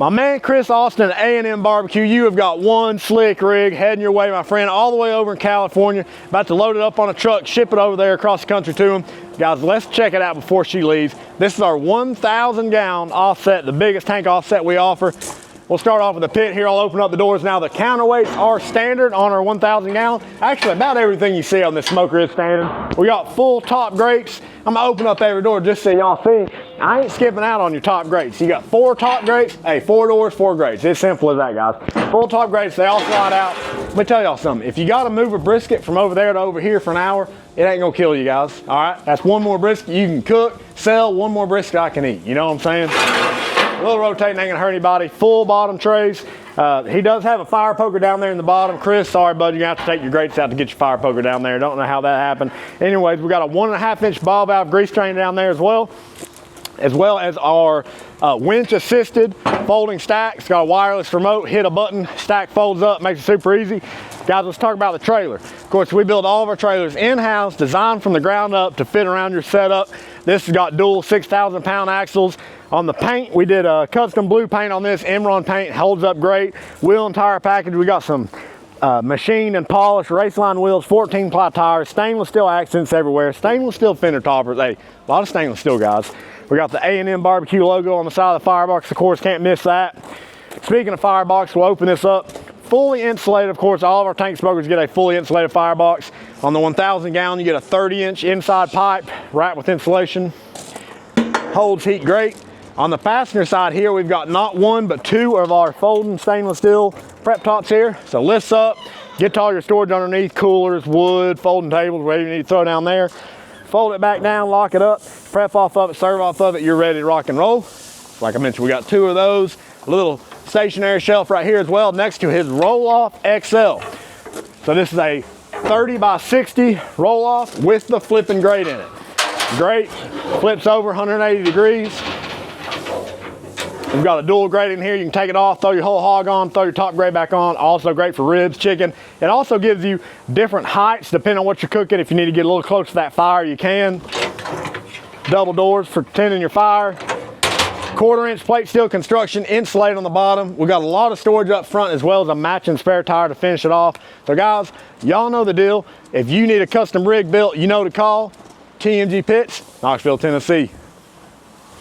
My man Chris Austin at A&M BBQ, you have got one slick rig heading your way, my friend, all the way over in California. About to load it up on a truck, ship it over there across the country to him. Guys, let's check it out before she leaves. This is our 1,000 gallon offset, the biggest tank offset we offer. We'll start off with the pit here. I'll open up the doors now. The counterweights are standard on our 1,000 gallon. Actually, about everything you see on this smoker is standard. We got full top grates. I'm gonna open up every door just so y'all see. I ain't skipping out on your top grates. You got 4 top grates. Hey, 4 doors, 4 grates. It's simple as that, guys. Full top grates, they all slide out. Let me tell y'all something. If you gotta move a brisket from over there to over here for an hour, it ain't gonna kill you guys, all right? That's one more brisket you can cook, sell, one more brisket I can eat. You know what I'm saying? A little rotating ain't gonna hurt anybody. Full bottom trays. He does have a fire poker down there in the bottom. Chris, sorry bud, you're gonna have to take your grates out to get your fire poker down there. Don't know how that happened. Anyways, we got a 1.5 inch ball valve grease train down there as well as our winch assisted folding stack. It's got a wireless remote, hit a button, stack folds up, makes it super easy. Guys, let's talk about the trailer. Of course, we build all of our trailers in-house, designed from the ground up to fit around your setup. This has got dual 6,000 pound axles. On the paint, we did a custom blue paint on this. Imron paint, holds up great. Wheel and tire package, we got some machined and polished raceline wheels, 14 ply tires, stainless steel accents everywhere, stainless steel fender toppers. Hey, a lot of stainless steel, guys. We got the A&M BBQ logo on the side of the firebox, of course, can't miss that. Speaking of firebox, we'll open this up. Fully insulated, of course, all of our tank smokers get a fully insulated firebox. On the 1,000 gallon, you get a 30-inch inside pipe wrapped with insulation. Holds heat great. On the passenger side here, we've got not 1, but 2 of our folding stainless steel prep tops here. So lifts up, get to all your storage underneath, coolers, wood, folding tables, whatever you need to throw down there. Fold it back down, lock it up, prep off of it, serve off of it, you're ready to rock and roll. Like I mentioned, we got 2 of those. A little stationary shelf right here as well, next to his roll-off XL. So this is a 30 by 60 roll-off with the flipping grate in it. Grate, flips over 180 degrees. We've got a dual grate in here. You can take it off, throw your whole hog on, throw your top grate back on. Also great for ribs, chicken. It also gives you different heights depending on what you're cooking. If you need to get a little close to that fire, you can. Double doors for tending your fire. 1/4 inch plate steel construction, insulated on the bottom. We've got a lot of storage up front as well as a matching spare tire to finish it off. So guys, y'all know the deal. If you need a custom rig built, you know to call TMG Pits, Knoxville, Tennessee.